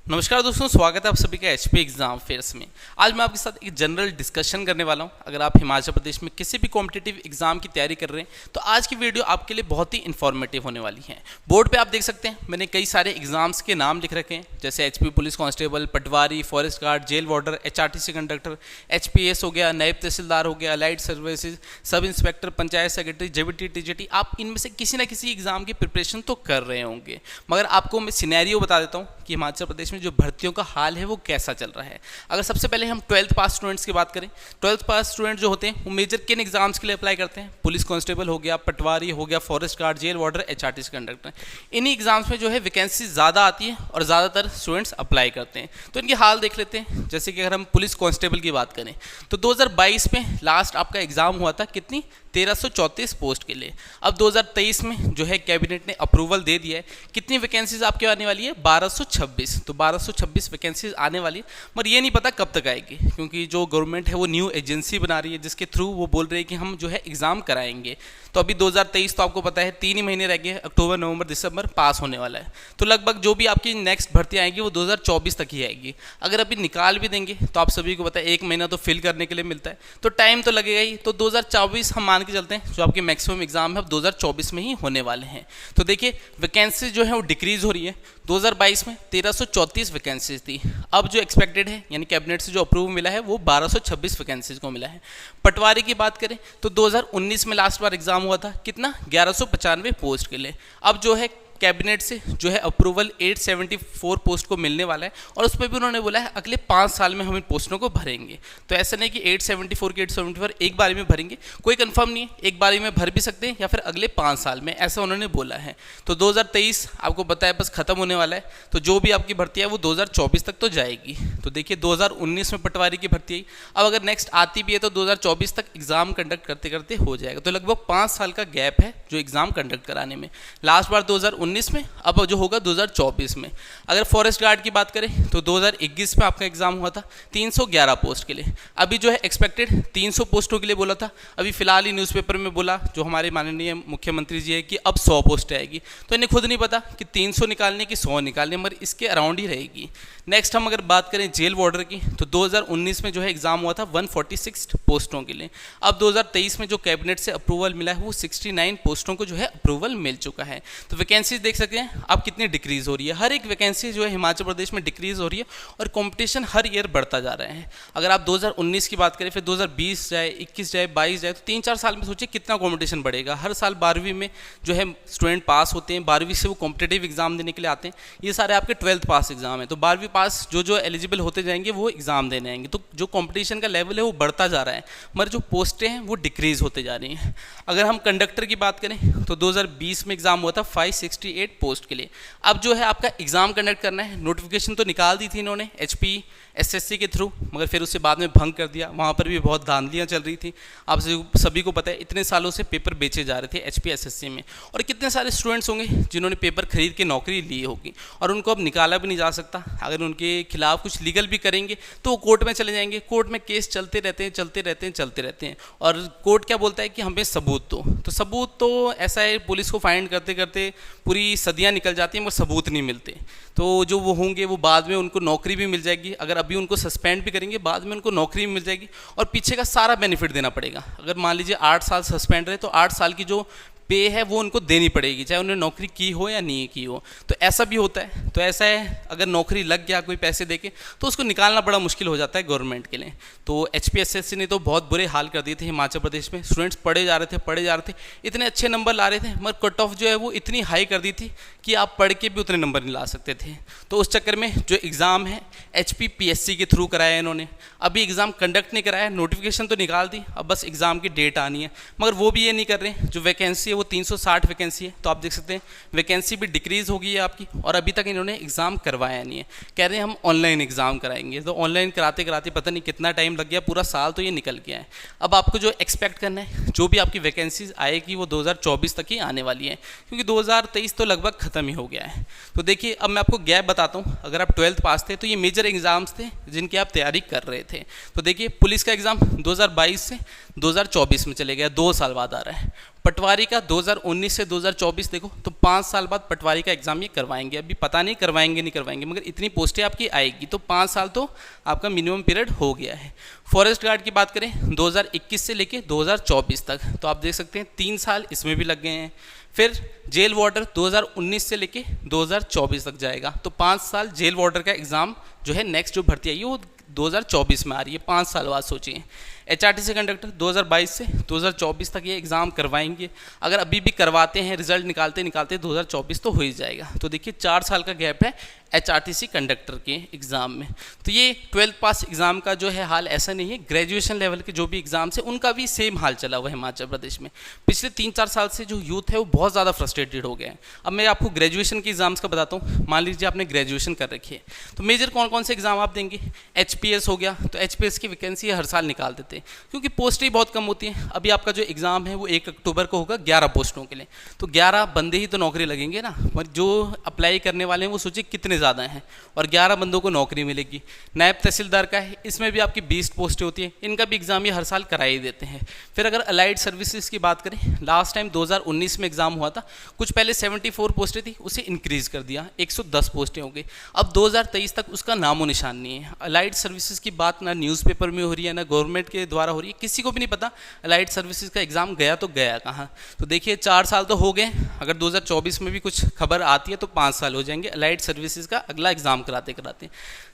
नमस्कार दोस्तों, स्वागत है आप सभी का एचपी एग्जाम फेयर्स में। आज मैं आपके साथ एक जनरल डिस्कशन करने वाला हूं। अगर आप हिमाचल प्रदेश में किसी भी कॉम्पिटिटिव एग्जाम की तैयारी कर रहे हैं तो आज की वीडियो आपके लिए बहुत ही इन्फॉर्मेटिव होने वाली है। बोर्ड पे आप देख सकते हैं मैंने कई सारे एग्जाम्स के नाम लिख रखे हैं, जैसे HP police constable, patwari, forest guard, jail warder, HRTC conductor, HPS हो गया, नायब तहसीलदार हो गया, light services, sub inspector, panchayat secretary, JBT, TGT. आप इनमें से किसी ना किसी एग्जाम की प्रिपरेशन तो कर रहे होंगे, मगर आपको मैं सिनेरियो बता देता हूँ कि हिमाचल प्रदेश में जो भर्तियों का हाल है वो कैसा चल रहा है। अगर सबसे पहले हम 12th पास स्टूडेंट्स की बात करें, 12th पास स्टूडेंट जो होते हैं वो मेजर किन एग्जाम्स के लिए अप्लाई करते हैं? पुलिस कांस्टेबल हो गया, पटवारी हो गया, forest guard, jail warder, HRTC conductor. इन्हीं एग्जाम्स में जो है वैकेंसी ज़्यादा आती है और ज़्यादातर स्टूडेंट्स अप्लाई करते हैं। तो इनके हाल देख लेते हैं। जैसे कि अगर हम पुलिस कांस्टेबल की बात करें तो 2022 में लास्ट आपका एग्जाम हुआ था, कितनी? 1334 पोस्ट के लिए। अब 2023 में जो है कैबिनेट ने अप्रूवल दे दिया है। कितनी वैकेंसीज आपके आने वाली है? 1226। तो 1226 वैकेंसीज आने वाली है, मगर ये नहीं पता कब तक आएगी, क्योंकि जो गवर्नमेंट है वो न्यू एजेंसी बना रही है जिसके थ्रू वो बोल रही है कि हम जो है एग्ज़ाम कराएंगे। तो अभी 2023 तो आपको पता है 3 ही महीने रह गए, अक्टूबर, नवंबर, दिसंबर पास होने वाला है। तो लगभग जो भी आपकी नेक्स्ट भर्ती आएगी वो 2024 तक ही आएगी। अगर अभी निकाल भी देंगे तो आप सभी को पता है 1 महीना तो फिल करने के लिए मिलता है, तो टाइम तो लगेगा ही। तो 2024 हम मान के चलते हैं, जो आपके मैक्सिमम एग्जाम है अब 2024 में ही होने वाले हैं। तो देखिए वैकेंसी जो है वो डिक्रीज हो रही है। 2022 में 1334 वैकेंसीज थी, अब जो एक्सपेक्टेड है यानी कैबिनेट से जो अप्रूव मिला है वो 1226 वैकेंसीज को मिला है। पटवारी की बात करें तो 2019 में लास्ट बार एग्जाम हुआ था, कितना? 1195 पोस्ट के लिए। अब जो है कैबिनेट से जो है अप्रूवल 874 पोस्ट को मिलने वाला है, और उस पर भी उन्होंने बोला है अगले 5 साल में हम इन पोस्टों को भरेंगे। तो ऐसा नहीं कि 874 के 874 एक बारी में भरेंगे, कोई कंफर्म नहीं है, एक बारी में भर भी सकते हैं या फिर अगले 5 साल में, ऐसा उन्होंने बोला है। तो 2023 आपको पता है बस खत्म होने वाला है, तो जो भी आपकी भर्ती है वो 2024 तक तो जाएगी। तो देखिए 2019 में पटवारी की भर्ती आई, अब अगर नेक्स्ट आती भी है तो 2024 तक एग्जाम कंडक्ट करते करते हो जाएगा। तो लगभग 5 साल का गैप है जो एग्जाम कंडक्ट कराने में। लास्ट बार 2019 में, अब जो होगा 2024 में। अगर फॉरेस्ट गार्ड की बात करें तो 2021 में आपका एग्जाम हुआ था 311 पोस्ट के लिए। अभी जो है एक्सपेक्टेड 300 पोस्टों के लिए बोला था, अभी फिलहाल ही न्यूज़पेपर में बोला जो हमारे माननीय मुख्यमंत्री जी है कि अब 100 पोस्ट आएगी। तो इन्हें खुद नहीं पता कि 300 निकालने की 100 निकालने, मगर इसके अराउंड ही रहेगी। नेक्स्ट हम अगर बात करें जेल वार्डर की तो 2019 में जो है एग्जाम हुआ था 146 पोस्टों के लिए। अब 2023 में जो कैबिनेट से अप्रूवल मिला है वो 69 पोस्टों को जो है अप्रूवल मिल चुका है। तो वैकेंसीज देख सकते हैं आप कितनी डिक्रीज हो रही है। हर एक वैकेंसी जो है हिमाचल प्रदेश में डिक्रीज हो रही है और कंपटीशन हर ईयर बढ़ता जा रहा है। अगर आप 2019 की बात करें, फिर 2020 जाए, 21 जाए, 22 जाए, तो 3-4 साल में सोचिए कितना कंपटीशन बढ़ेगा। हर साल 12वीं में जो है स्टूडेंट पास होते हैं, 12वीं से वो कॉम्पिटेटिव एग्जाम देने के लिए आते हैं। ये सारे आपके 12th पास एग्जाम है, तो 12वीं पास जो एलिजिबल होते जाएंगे वो एग्जाम देने आएंगे। तो जो कंपटीशन का लेवल है वो बढ़ता जा रहा है, मगर जो पोस्टें हैं वो डिक्रीज होते जा रही हैं। अगर हम कंडक्टर की बात करें तो 2020 में एग्जाम हुआ था 568 पोस्ट के लिए। अब जो है आपका एग्जाम कंडक्ट करना है, नोटिफिकेशन तो निकाल दी थी इन्होंने एचपी एसएससी के थ्रू, मगर फिर उससे बाद में भंग कर दिया। वहाँ पर भी बहुत धांधलियाँ चल रही थी। आप सभी को पता है इतने सालों से पेपर बेचे जा रहे थे एचपी एसएससी में, और कितने सारे स्टूडेंट्स होंगे जिन्होंने पेपर खरीद के नौकरी ली होगी और उनको अब निकाला भी नहीं जा सकता। अगर उनके खिलाफ कुछ लीगल भी करेंगे तो वो कोर्ट में चले जाएंगे। कोर्ट में केस चलते रहते हैं, और कोर्ट क्या बोलता है कि हमें सबूत दो। तो सबूत तो ऐसा है, पुलिस को फाइंड करते करते पूरी सदियाँ निकल जाती हैं मगर सबूत नहीं मिलते। तो जो वो होंगे वो बाद में उनको नौकरी भी मिल जाएगी। अगर अभी उनको सस्पेंड भी करेंगे बाद में उनको नौकरी भी मिल जाएगी, और पीछे का सारा बेनिफिट देना पड़ेगा। अगर मान लीजिए 8 साल सस्पेंड रहे तो 8 साल की जो पे है वो उनको देनी पड़ेगी, चाहे उन्होंने नौकरी की हो या नहीं की हो। तो ऐसा भी होता है। तो ऐसा है, अगर नौकरी लग गया कोई पैसे देके तो उसको निकालना बड़ा मुश्किल हो जाता है गवर्नमेंट के लिए। तो एचपीएसएससी ने तो बहुत बुरे हाल कर दिए थे हिमाचल प्रदेश में। स्टूडेंट्स पढ़े जा रहे थे, इतने अच्छे नंबर ला रहे थे, मगर कट ऑफ जो है वो इतनी हाई कर दी थी कि आप पढ़ के भी उतने नंबर नहीं ला सकते थे। तो उस चक्कर में जो एग्ज़ाम है एचपीपीएससी के थ्रू कराया इन्होंने। अभी एग्ज़ाम कंडक्ट नहीं कराया, नोटिफिकेशन तो निकाल दी, अब बस एग्ज़ाम की डेट आनी है। मगर वो भी ये नहीं कर रहे, जो वैकेंसी है वो 360 वैकेंसी है। तो आप देख सकते हैं वैकेंसी भी डिक्रीज़ हो गई है आपकी, और अभी तक इन्होंने एग्ज़ाम करवाया नहीं है। कह रहे हैं हम ऑनलाइन एग्ज़ाम कराएंगे, तो ऑनलाइन कराते कराते पता नहीं कितना टाइम लग गया, पूरा साल तो ये निकल गया है। अब आपको जो एक्सपेक्ट करना है, जो भी आपकी वैकेंसीज आएगी वो 2024 तक ही आने वाली है, क्योंकि 2023 तो लगभग ख़त्म ही हो गया है। तो देखिए अब मैं आपको गैप बताता हूँ। अगर आप 12th पास थे तो ये मेजर एग्जाम्स थे जिनकी आप तैयारी कर रहे थे। तो देखिए पुलिस का एग्ज़ाम 2022 से 2024 में चले गया, 2 साल बाद आ रहा है। पटवारी का 2019 से 2024 देखो तो 5 साल बाद पटवारी का एग्जाम ये करवाएंगे। अभी पता नहीं करवाएंगे नहीं करवाएंगे, मगर इतनी पोस्टें आपकी आएगी तो 5 साल तो आपका मिनिमम पीरियड हो गया है। फॉरेस्ट गार्ड की बात करें 2021 से लेके 2024 तक, तो आप देख सकते हैं 3 साल इसमें भी लग गए हैं। फिर जेल वार्डर 2019 से लेके 2024 तक जाएगा, तो 5 साल जेल वार्डर का एग्ज़ाम जो है नेक्स्ट जो भर्ती आई है वो 2024 में आ रही है, 5 साल बाद सोचिए। HRTC कंडक्टर 2022 से 2024 तक ये एग्ज़ाम करवाएंगे। अगर अभी भी करवाते हैं, रिजल्ट निकालते निकालते 2024 तो हो ही जाएगा। तो देखिए 4 साल का गैप है HRTC कंडक्टर के एग्ज़ाम में। तो ये 12th पास एग्ज़ाम का जो है हाल ऐसा नहीं है, ग्रेजुएशन लेवल के जो भी एग्ज़ाम्स हैं उनका भी सेम हाल चला हुआ है हिमाचल प्रदेश में। पिछले 3-4 साल से जो यूथ है वो बहुत ज़्यादा फ्रस्ट्रेटेड हो गया है। अब मैं आपको ग्रेजुएशन के एग्ज़ाम्स का बताता हूँ। मान लीजिए आपने ग्रेजुएशन कर रखी है, तो मेजर कौन कौन से एग्ज़ाम आप देंगे? HPS हो गया, तो HPS की वैकेंसी हर साल निकाल देते हैं क्योंकि पोस्टें बहुत कम होती हैं। अभी आपका जो एग्ज़ाम है वो 1 अक्टूबर को होगा 11 पोस्टों के लिए, तो 11 बंदे ही तो नौकरी लगेंगे ना, और जो अप्लाई करने वाले हैं वो सोचिए कितने ज़्यादा हैं, और 11 बंदों को नौकरी मिलेगी। नायब तहसीलदार का है, इसमें भी आपकी 20 पोस्टें होती हैं, इनका भी एग्ज़ाम ये हर साल करा ही देते हैं। फिर अगर अलाइड सर्विसेज की बात करें, लास्ट टाइम 2019 में एग्ज़ाम हुआ था, कुछ पहले 74 पोस्टें थी, उसे इंक्रीज़ कर दिया, 110 पोस्टें हो गई। अब 2023 तक उसका नामो निशान नहीं है। अलाइड सर्विसेज की बात ना न्यूज़पेपर में हो रही है, ना गवर्नमेंट के द्वारा हो रही है, किसी को भी नहीं पता अलाइड सर्विसेज का एग्ज़ाम गया तो गया कहाँ। तो देखिए 4 साल तो हो गए, अगर 2024 में भी कुछ खबर आती है तो 5 साल हो जाएंगे अलाइड सर्विसेज का अगला एग्ज़ाम कराते कराते।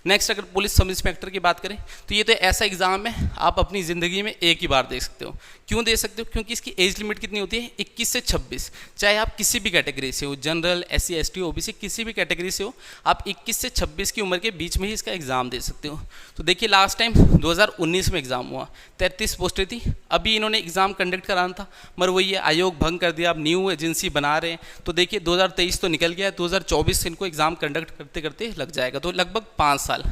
नेक्स्ट अगर पुलिस सब इंस्पेक्टर की बात करें तो ये तो ऐसा एग्ज़ाम है आप अपनी ज़िंदगी में एक ही बार दे सकते हो। क्यों दे सकते हो? क्योंकि इसकी एज लिमिट कितनी होती है? 21 से 26। चाहे आप किसी भी कैटेगरी से हो, जनरल, SC ST OBC किसी भी कैटेगरी से हो, आप 21 से 26 की उम्र के बीच में ही इसका एग्ज़ाम दे सकते हो। तो देखिए लास्ट टाइम 2019 में एग्ज़ाम हुआ, 33 पोस्टें थी। अभी इन्होंने एग्ज़ाम कंडक्ट कराना था, मगर वही ये आयोग भंग कर दिया, अब न्यू एजेंसी बना रहे हैं। तो देखिए 2023 तो निकल गया, 2024 से इनको एग्ज़ाम कंडक्ट करते करते लग जाएगा, तो लगभग 5 साल।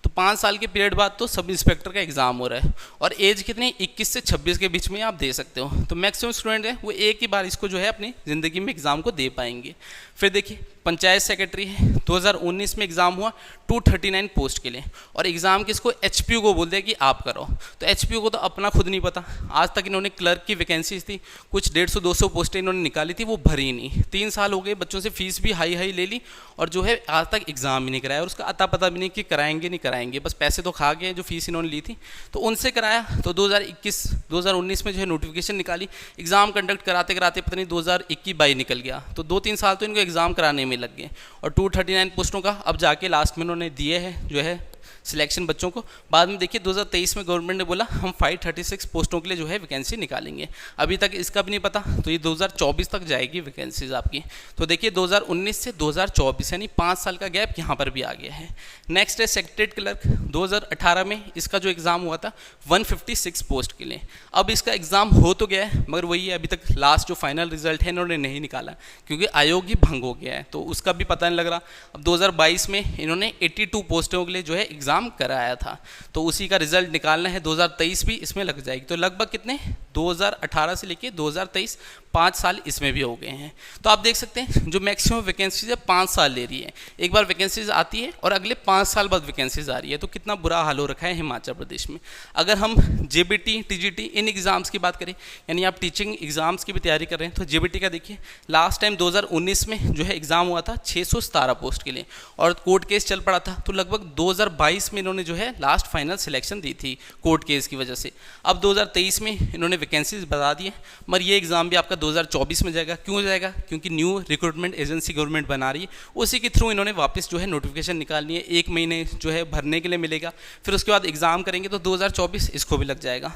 तो 5 साल के पीरियड बाद तो सब इंस्पेक्टर का एग्ज़ाम हो रहा है, और एज कितनी? 21 से 26 के बीच में आप दे सकते हो। तो मैक्सिमम स्टूडेंट है वो एक ही बार इसको जो है अपनी ज़िंदगी में एग्ज़ाम को दे पाएंगे। फिर देखिए पंचायत सेक्रेटरी है, 2019 में एग्ज़ाम हुआ 239 पोस्ट के लिए, और एग्ज़ाम किसको? HPU को बोल दिया कि आप करो। तो HPU को तो अपना खुद नहीं पता, आज तक इन्होंने क्लर्क की वैकेंसीज थी, कुछ 150-200 पोस्टें इन्होंने निकाली थी, वो भरी नहीं। 3 साल हो गए, बच्चों से फीस भी हाई हाई ले ली, और जो है आज तक एग्ज़ाम ही नहीं कराया, और उसका अता पता भी नहीं कि कराएंगे नहीं कराएंगे, बस पैसे तो खा गए जो फीस इन्होंने ली थी। तो उनसे कराया, तो 2019 में जो है नोटिफिकेशन निकाली, एग्ज़ाम कंडक्ट कराते कराते पता नहीं 2021-22 निकल गया, तो 2-3 साल तो इनको एग्ज़ाम कराने में लग गए। और 239 पोस्टों का अब जाके लास्ट में उन्होंने दिए हैं जो है सिलेक्शन बच्चों को। बाद में देखिए 2023 में गवर्नमेंट ने बोला हम 536 पोस्टों के लिए जो है वैकेंसी निकालेंगे, अभी तक इसका भी नहीं पता, तो ये 2024 तक जाएगी वैकेंसीज आपकी। तो देखिए 2019 से 2024 यानी 5 साल का गैप यहाँ पर भी आ गया है। नेक्स्ट है सेक्रेटरीट क्लर्क, 2018 में इसका जो एग्ज़ाम हुआ था 156 पोस्ट के लिए। अब इसका एग्ज़ाम हो तो गया है, मगर वही है अभी तक लास्ट जो फाइनल रिजल्ट है इन्होंने नहीं निकाला, क्योंकि आयोग ही भंग हो गया है, तो उसका भी पता नहीं लग रहा। अब 2022 में इन्होंने 82 पोस्टों के लिए जो है एग्ज़ाम कराया था, तो उसी का रिजल्ट निकालना है, 2023 भी इसमें लग जाएगी। तो लगभग कितने? 2018 से लेके 2023 5 साल इसमें भी हो गए हैं। तो आप देख सकते हैं जो मैक्सिमम वैकेंसीज है 5 साल ले रही है, एक बार वैकेंसीज आती है और अगले 5 साल बाद वैकेंसीज आ रही है, तो कितना बुरा हाल हो रखा है हिमाचल प्रदेश में। अगर हम JBT TGT इन एग्ज़ाम्स की बात करें, यानी आप टीचिंग एग्ज़ाम्स की भी तैयारी कर रहे हैं, तो JBT का देखिए लास्ट टाइम 2019 में जो है एग्ज़ाम हुआ था 617 पोस्ट के लिए, और कोर्ट केस चल पड़ा था, तो लगभग 2022 में इन्होंने जो है लास्ट फाइनल सिलेक्शन दी थी कोर्ट केस की वजह से। अब 2023 में इन्होंने वैकेंसीज बता दी है, मगर ये एग्ज़ाम भी आपका 2024 में जाएगा। क्यों जाएगा? क्योंकि न्यू रिक्रूटमेंट एजेंसी गवर्नमेंट बना रही है, उसी के थ्रू इन्होंने वापस जो है नोटिफिकेशन निकालनी है, 1 महीने जो है भरने के लिए मिलेगा, फिर उसके बाद एग्ज़ाम करेंगे तो 2024 इसको भी लग जाएगा।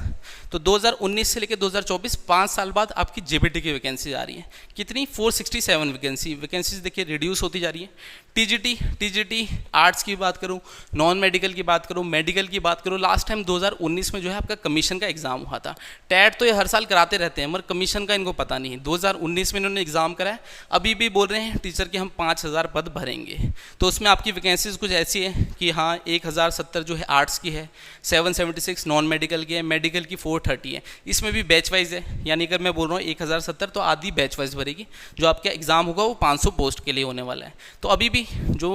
तो 2019 से लेकर 2024 5 साल बाद आपकी JBT की वैकेंसी आ रही है, कितनी? 467 वैकेंसीज देखिए रिड्यूस होती जा रही है। TGT आर्ट्स की बात करूँ, नॉन मेडिकल की बात करूँ, मेडिकल की बात करूँ, लास्ट टाइम 2019 में जो है आपका कमीशन का एग्ज़ाम हुआ था। टैट तो ये हर साल कराते रहते हैं, मगर कमीशन का इनको पता नहीं है। 2019 में इन्होंने एग्ज़ाम कराया, अभी भी बोल रहे हैं टीचर के हम 5000 पद भरेंगे, तो उसमें आपकी वैकेंसीज कुछ ऐसी है कि हाँ 1070 जो है आर्ट्स की है, 776 नॉन मेडिकल की है, मेडिकल की 430 है, इसमें भी बैच वाइज है, यानी अगर मैं बोल रहा हूँ 1070 तो आधी बैच वाइज भरेगी, जो आपका एग्ज़ाम होगा वो 500 पोस्ट के लिए होने वाला है। तो अभी भी जो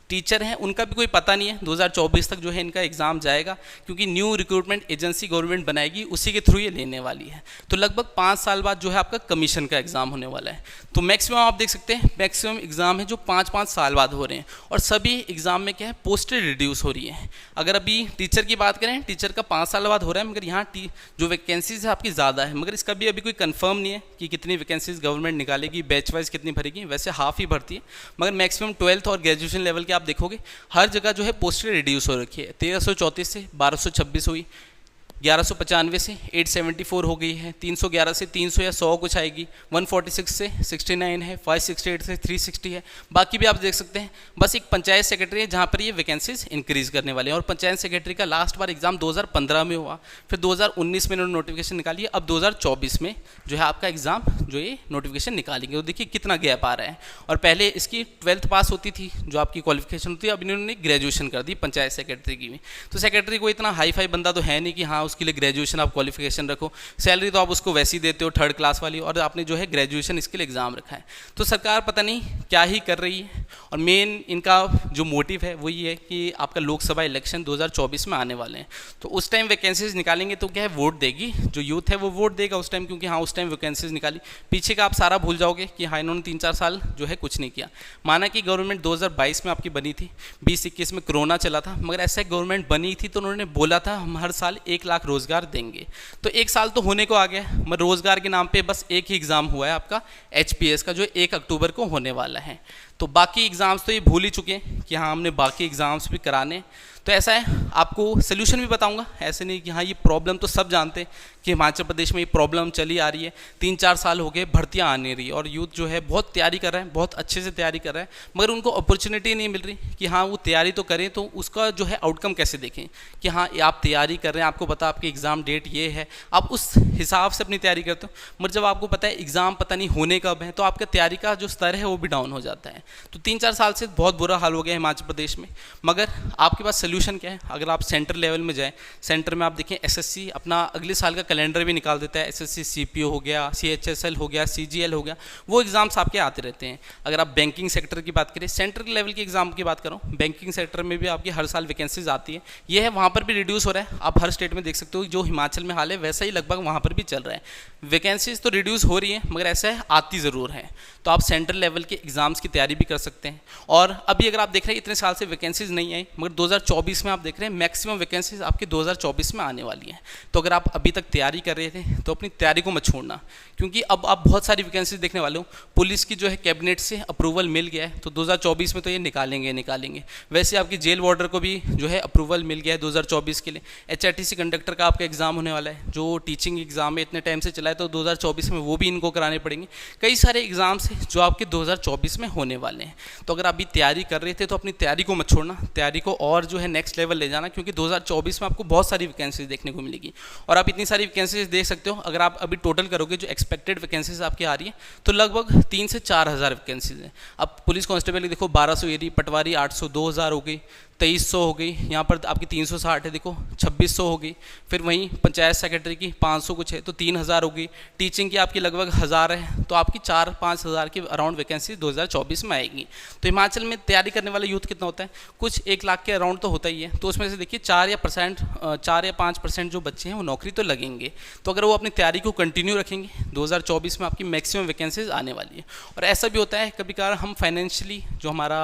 टीचर हैं उनका भी कोई पता नहीं है 2024 तक जो है इनका एग्ज़ाम जाएगा, क्योंकि न्यू रिक्रूटमेंट एजेंसी गवर्नमेंट बनाएगी, उसी के थ्रू ये लेने वाली है। तो लगभग 5 साल बाद जो है आपका कमीशन का एग्ज़ाम होने वाला है। तो मैक्सिमम आप देख सकते हैं मैक्सिमम एग्ज़ाम है जो 5-5 साल बाद हो रहे हैं, और सभी एग्ज़ाम में क्या है पोस्टें रिड्यूस हो रही है। अगर अभी टीचर की बात करें, टीचर का 5 साल बाद हो रहा है, मगर यहाँ जो वैकेंसीज है आपकी ज़्यादा है, मगर इसका भी अभी कोई कंफर्म नहीं है कि कितनी वैकेंसीज गवर्नमेंट निकालेगी, बैच वाइज कितनी भरेगी। वैसे हाफ ही भरती है, मगर मैक्सिमम 12th और ग्रेजुएशन लेवल के आप देखोगे हर जगह जो है पोस्टें रिड्यूस हो रखी है। 1334 से 1226 हुई, 1195 से 874 हो गई है, 311 से 300 या 100 कुछ आएगी, 146 से 69 है, 568 से 360 है। बाकी भी आप देख सकते हैं, बस एक पंचायत सेक्रेटरी है जहाँ पर ये वैकेंसीज इंक्रीज़ करने वाले हैं। और पंचायत सेक्रेटरी का लास्ट बार एग्जाम 2015 में हुआ, फिर 2019 में इन्होंने नोटिफिकेशन निकाली है, अब 2024 में जो है आपका एग्ज़ाम जो ये नोटिफिकेशन निकालेंगे। तो देखिए कितना गैप आ रहा है। और पहले इसकी 12th पास होती थी जो आपकी क्वालिफिकेशन होती है, अब इन्होंने ग्रेजुएशन कर दी पंचायत सेक्रेटरी की भी। तो सेक्रेटरी को इतना हाई फाई बंदा तो है नहीं कि हाँ उसके लिए ग्रेजुएशन आप क्वालिफिकेशन रखो, सैलरी तो आप उसको वैसी देते हो 3rd क्लास वाली, और आपने जो है ग्रेजुएशन इसके लिए एग्ज़ाम रखा है। तो सरकार पता नहीं क्या ही कर रही है, और मेन इनका जो मोटिव है वो ये है कि आपका लोकसभा इलेक्शन 2024 में आने वाले हैं, तो उस टाइम वैकेंसीज निकालेंगे तो क्या है वोट देगी, जो यूथ है वो वोट देगा उस टाइम, क्योंकि हाँ उस टाइम वैकेंसीज निकाली। पीछे का आप सारा भूल जाओगे कि हाँ इन्होंने 3-4 साल जो है कुछ नहीं किया। माना कि गवर्नमेंट 2022 में आपकी बनी थी, 20-21 में कोरोना चला था, मगर ऐसे गवर्नमेंट बनी थी तो उन्होंने बोला था हम हर साल 1 लाख रोजगार देंगे। तो 1 साल तो होने को आ गया, मगर रोजगार के नाम पे बस एक ही एग्जाम हुआ है आपका HPS का, जो 1 अक्टूबर को होने वाला है। तो बाकी एग्ज़ाम्स तो ये भूल ही चुके हैं कि हाँ हमने बाकी एग्ज़ाम्स भी कराने। तो ऐसा है, आपको सोल्यूशन भी बताऊंगा, ऐसे नहीं कि हाँ ये प्रॉब्लम तो सब जानते हैं कि हिमाचल प्रदेश में ये प्रॉब्लम चली आ रही है, 3-4 साल हो गए भर्तियाँ आ नहीं रही, और यूथ जो है बहुत तैयारी कर रहा है, बहुत अच्छे से तैयारी कर रहा है, मगर उनको अपॉर्चुनिटी नहीं मिल रही कि हाँ वो तैयारी तो करें, तो उसका जो है आउटकम कैसे देखें कि हाँ आप तैयारी कर रहे हैं, आपको पता आपकी एग्ज़ाम डेट ये है, आप उस हिसाब से अपनी तैयारी करते हो। मगर जब आपको पता है एग्ज़ाम पता नहीं होने कब है, तो आपका तैयारी का जो स्तर है वो भी डाउन हो जाता है। तो 3-4 साल से बहुत बुरा हाल हो गया हिमाचल प्रदेश में। मगर आपके पास सोल्यूशन क्या है? अगर आप सेंटर लेवल में जाएं, सेंटर में आप देखें SSC अपना अगले साल का कैलेंडर भी निकाल देता है। SSC CPO हो गया, CHSL हो गया, CGL हो गया, वो एग्ज़ाम्स आपके आते रहते हैं। अगर आप बैंकिंग सेक्टर की बात करें, सेंट्रल लेवल के एग्जाम की बात करूँ, बैंकिंग सेक्टर में भी आपकी हर साल वैकेंसीज आती है। ये है वहाँ पर भी रिड्यूस हो रहा है। आप हर स्टेट में देख सकते हो, जो हिमाचल में हाल है वैसा ही लगभग वहाँ पर भी चल रहा है। वैकेंसीज तो रिड्यूस हो रही है, मगर ऐसा है आती ज़रूर है। तो आप सेंट्रल लेवल के एग्ज़ाम्स की तैयारी भी कर सकते हैं। और अभी अगर आप देख रहे हैं इतने साल से वैकेंसीज नहीं आई, मगर 2024 में आप देख रहे हैं मैक्सिमम वैकेंसीज आपकी 2024 में आने वाली हैं। तो अगर आप अभी तक तैयारी कर रहे थे तो अपनी तैयारी को मत छोड़ना, क्योंकि अब आप बहुत सारी वैकेंसीज देखने वाले हो। पुलिस की जो है कैबिनेट से अप्रूवल मिल गया है, तो 2024 में तो ये निकालेंगे। वैसे आपकी जेल वार्डर को भी जो है अप्रूवल मिल गया है 2024 के लिए। HRTC कंडक्टर का आपका एग्ज़ाम होने वाला है, जो टीचिंग एग्ज़ाम है इतने टाइम से चला है, तो 2024 में वो भी इनको कराने पड़ेंगे। कई सारे एग्ज़ाम्स हैं जो आपके 2024 में होने वाले हैं। तो अगर आप अभी तैयारी कर रहे थे तो अपनी तैयारी को मत छोड़ना, तैयारी को और जो है नेक्स्ट लेवल ले जाना, क्योंकि 2024 में आपको बहुत सारी वैकेंसीज देखने को मिलेगी। और आप इतनी सारी वैकेंसीज देख सकते हो, अगर आप अभी टोटल करोगे जो एक्सपेक्टेड वैकेंसीज आपकी आ रही है, तो लगभग 3 से 4 हज़ार वैकेंसीज हैं। अब पुलिस कांस्टेबल की देखो 1200 एरी, पटवारी 800, 2000 हो गई, 2300 हो गई, यहाँ पर आपकी 360 है, देखो 2600 हो गई। फिर वहीं पंचायत सेक्रेटरी की 500 कुछ है, तो 3000 हो गई। टीचिंग की आपकी लगभग 1000 है, तो आपकी 4-5 हज़ार की अराउंड वैकेंसी 2024 में आएगी। तो हिमाचल में तैयारी करने वाला यूथ कितना होता है? कुछ 1 लाख के अराउंड तो होता ही है। तो उसमें से देखिए 4 या 5% जो बच्चे हैं वो नौकरी तो लगेंगे। तो अगर वो अपनी तैयारी को कंटिन्यू रखेंगे, 2024 में आपकी मैक्सिमम वैकेंसीज आने वाली है। और ऐसा भी होता है कभी कभार हम फाइनेंशियली जो हमारा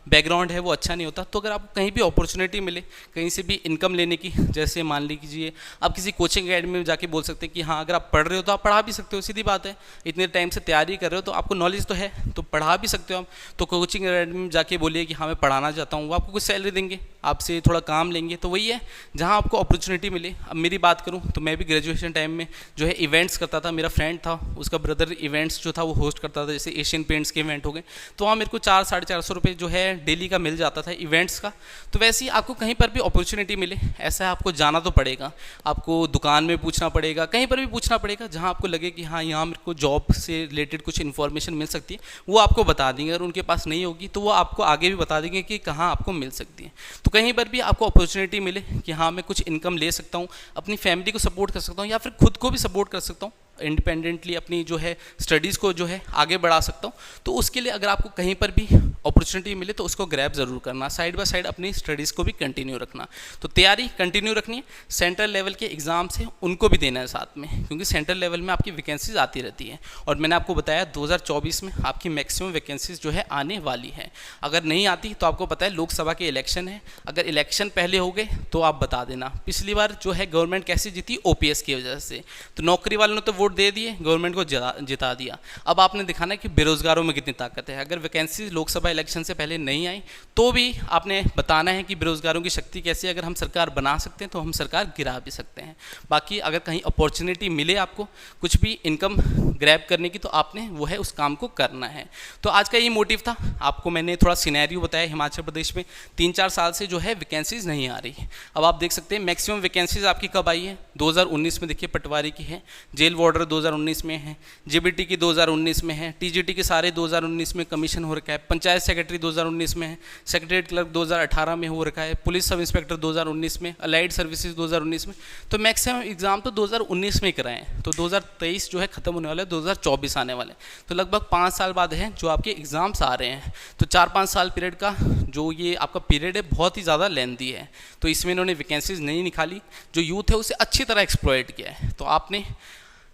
बैकग्राउंड है वो अच्छा नहीं होता, तो अगर आप कहीं भी अपॉर्चुनिटी मिले, कहीं से भी इनकम लेने की, जैसे मान लीजिए आप किसी कोचिंग अकेडमी में जाके बोल सकते हैं कि हाँ अगर आप पढ़ रहे हो तो आप पढ़ा भी सकते हो, सीधी बात है। इतने टाइम से तैयारी कर रहे हो तो आपको नॉलेज तो है, तो पढ़ा भी सकते हो आप। तो कोचिंग अकेडमी में जाके बोलिए कि हाँ मैं पढ़ाना चाहता हूँ, वो आपको कुछ सैलरी देंगे, आपसे थोड़ा काम लेंगे। तो वही है जहाँ आपको अपॉर्चुनिटी मिले। अब मेरी बात करूँ तो मैं भी ग्रेजुएशन टाइम में जो है इवेंट्स करता था। मेरा फ्रेंड था, उसका ब्रदर इवेंट्स जो था वो होस्ट करता था, जैसे एशियन पेंट्स के इवेंट हो गए, तो वहाँ मेरे को 400-450 रुपये जो है डेली का मिल जाता था इवेंट्स का। तो वैसे ही आपको कहीं पर भी अपॉर्चुनिटी मिले, ऐसा है आपको जाना तो पड़ेगा, आपको दुकान में पूछना पड़ेगा, कहीं पर भी पूछना पड़ेगा, जहाँ आपको लगे कि हाँ यहाँ मेरे को जॉब से रिलेटेड कुछ इन्फॉर्मेशन मिल सकती है, वो आपको बता देंगे। अगर उनके पास नहीं होगी तो वो आपको आगे भी बता देंगे कि कहाँ आपको मिल सकती है। तो कहीं पर भी आपको अपॉर्चुनिटी मिले कि हाँ मैं कुछ इनकम ले सकता हूँ, अपनी फैमिली को सपोर्ट कर सकता हूँ, या फिर खुद को भी सपोर्ट कर सकता हूँ, इंडिपेंडेंटली अपनी जो है स्टडीज़ को जो है आगे बढ़ा सकता हूँ। तो उसके लिए अगर आपको कहीं पर भी अपॉर्चुनिटी मिले तो उसको ग्रैब ज़रूर करना, साइड बाय साइड अपनी स्टडीज़ को भी कंटिन्यू रखना। तो तैयारी कंटिन्यू रखनी है, सेंट्रल लेवल के एग्ज़ाम्स हैं उनको भी देना है साथ में, क्योंकि सेंट्रल लेवल में आपकी वैकेंसीज आती रहती है। और मैंने आपको बताया 2024 में आपकी मैक्सिमम वैकेंसीज जो है आने वाली है। अगर नहीं आती तो आपको पता है लोकसभा के इलेक्शन है, अगर इलेक्शन पहले हो गए तो आप बता देना। पिछली बार जो है गवर्नमेंट कैसे जीती, ओपीएस की वजह से। तो नौकरी वालों ने तो वोट दे दिए, गवर्नमेंट को जिता दिया। अब आपने दिखाना है कि बेरोजगारों में कितनी ताकत है। अगर वैकेंसी लोकसभा इलेक्शन से पहले नहीं आई तो भी आपने बताना है कि बेरोजगारों की शक्ति कैसी है। अगर हम सरकार बना सकते हैं तो हम सरकार गिरा भी सकते हैं। बाकी अगर कहीं अपॉर्चुनिटी मिले आपको कुछ भी इनकम ग्रैब करने की तो आपने वो है उस काम को करना है। तो आज का ये मोटिव था, आपको मैंने थोड़ा सिनेरियो बताया। हिमाचल प्रदेश में 3-4 साल से जो है वैकेंसीज नहीं आ रही। अब आप देख सकते हैं मैक्सिमम वैकेंसीज आपकी कब आई है, 2019 में। देखिए पटवारी की है, जेल वार्डर 2019 में है, जीबीटी की 2019 में है, टीजीटी के सारे 2019 में कमीशन हो रखा है, पंचायत सेक्रेटरी 2019 में है, सेक्रेटरीट क्लर्क 2018 में हो रखा है, पुलिस सब इंस्पेक्टर 2019 में, अलाइड सर्विसेज 2019 में। तो मैक्सिमम एग्जाम तो 2019 में ही कराए हैं। तो 2023 जो है खत्म होने वाला है, 2024 आने वाले। तो लगभग 5 साल बाद है जो आपके एग्जाम्स आ रहे हैं। तो 4-5 साल पीरियड का जो ये आपका पीरियड है बहुत ही ज़्यादा लेंथी है। तो इसमें इन्होंने वैकेंसीज नहीं निकाली, जो यूथ है उसे अच्छी तरह एक्सप्लॉइट किया है। तो आपने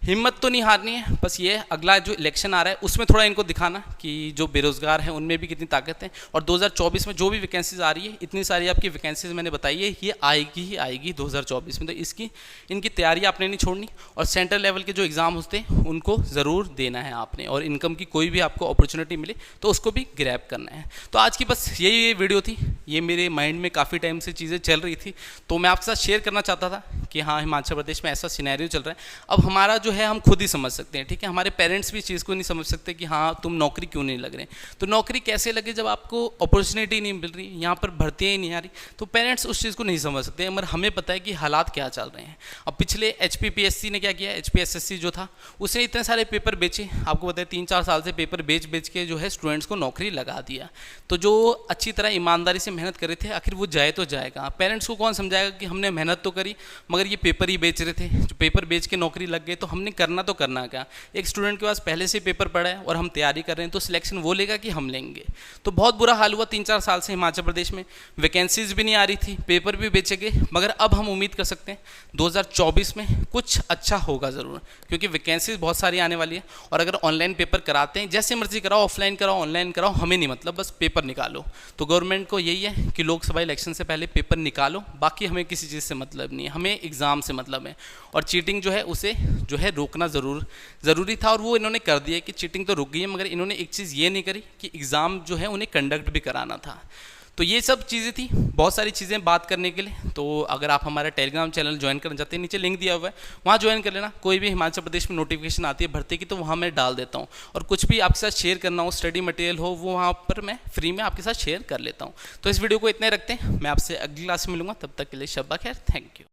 हिम्मत तो नहीं हारनी है, बस ये अगला जो इलेक्शन आ रहा है उसमें थोड़ा इनको दिखाना कि जो बेरोजगार हैं उनमें भी कितनी ताकत है। और 2024 में जो भी वैकेंसीज आ रही है, इतनी सारी आपकी वैकेंसीज मैंने बताई है, ये आएगी ही आएगी 2024 में। तो इनकी तैयारी आपने नहीं छोड़नी। और सेंट्रल लेवल के जो एग्ज़ाम होते हैं उनको ज़रूर देना है आपने। और इनकम की कोई भी आपको अपॉर्चुनिटी मिले तो उसको भी ग्रैब करना है। तो आज की बस यही वीडियो थी। ये मेरे माइंड में काफ़ी टाइम से चीज़ें चल रही थी, तो मैं आपके साथ शेयर करना चाहता था कि हाँ, हिमाचल प्रदेश में ऐसा सिनेरियो चल रहा है। अब हमारा जो है हम खुद ही समझ सकते हैं, ठीक है। हमारे पेरेंट्स भी इस चीज़ को नहीं समझ सकते कि हाँ तुम नौकरी क्यों नहीं लग रहे। तो नौकरी कैसे लगे जब आपको अपॉर्चुनिटी नहीं मिल रही, यहाँ पर भर्तियाँ ही नहीं आ रही। तो पेरेंट्स उस चीज़ को नहीं समझ सकते, मगर हमें पता है कि हालात क्या चल रहे हैं। अब पिछले HPPSC ने क्या किया, HPSSC जो था उसने इतने सारे पेपर बेचे। आपको पता है 3-4 साल से पेपर बेच के जो है स्टूडेंट्स को नौकरी लगा दिया। तो जो अच्छी तरह ईमानदारी से मेहनत कर रहे थे आखिर वो जाए तो जाएगा। पेरेंट्स को कौन समझाएगा कि हमने मेहनत तो करी मगर ये पेपर ही बेच रहे थे। जो पेपर बेच के नौकरी लग गए तो हमने करना तो करना क्या। एक स्टूडेंट के पास पहले से पेपर पड़ा है और हम तैयारी कर रहे हैं तो सिलेक्शन वो लेगा कि हम लेंगे। तो बहुत बुरा हाल हुआ 3-4 साल से हिमाचल प्रदेश में। वैकेंसीज भी नहीं आ रही थी, पेपर भी बेचे गए। मगर अब हम उम्मीद कर सकते हैं 2024 में कुछ अच्छा होगा ज़रूर, क्योंकि वैकेंसीज बहुत सारी आने वाली है। और अगर ऑनलाइन पेपर कराते हैं, जैसे मर्जी कराओ, ऑफलाइन कराओ, ऑनलाइन कराओ, हमें नहीं मतलब, बस पेपर निकालो। तो गवर्नमेंट को यही है कि लोकसभा इलेक्शन से पहले पेपर निकालो, बाकी हमें किसी चीज़ से मतलब नहीं है, हमें एग्ज़ाम से मतलब है। और चीटिंग जो है उसे जो है रोकना ज़रूरी था। और वो इन्होंने कर दिया कि चीटिंग तो रुक गई है, मगर इन्होंने एक चीज़ ये नहीं करी कि एग्ज़ाम जो है उन्हें कंडक्ट भी कराना था। तो ये सब चीज़ें थी, बहुत सारी चीज़ें बात करने के लिए। तो अगर आप हमारा टेलीग्राम चैनल ज्वाइन करना चाहते हैं, नीचे लिंक दिया हुआ है, वहाँ ज्वाइन कर लेना। कोई भी हिमाचल प्रदेश में नोटिफिकेशन आती है भर्ती की तो वहाँ मैं डाल देता हूँ। और कुछ भी आपके साथ शेयर करना हो, स्टडी मटेरियल हो, वो वहाँ पर मैं फ्री में आपके साथ शेयर कर लेता हूँ। तो इस वीडियो को इतने रखते हैं, मैं आपसे अगली क्लास में मिलूँगा। तब तक के लिए शब्बा खैर, थैंक यू।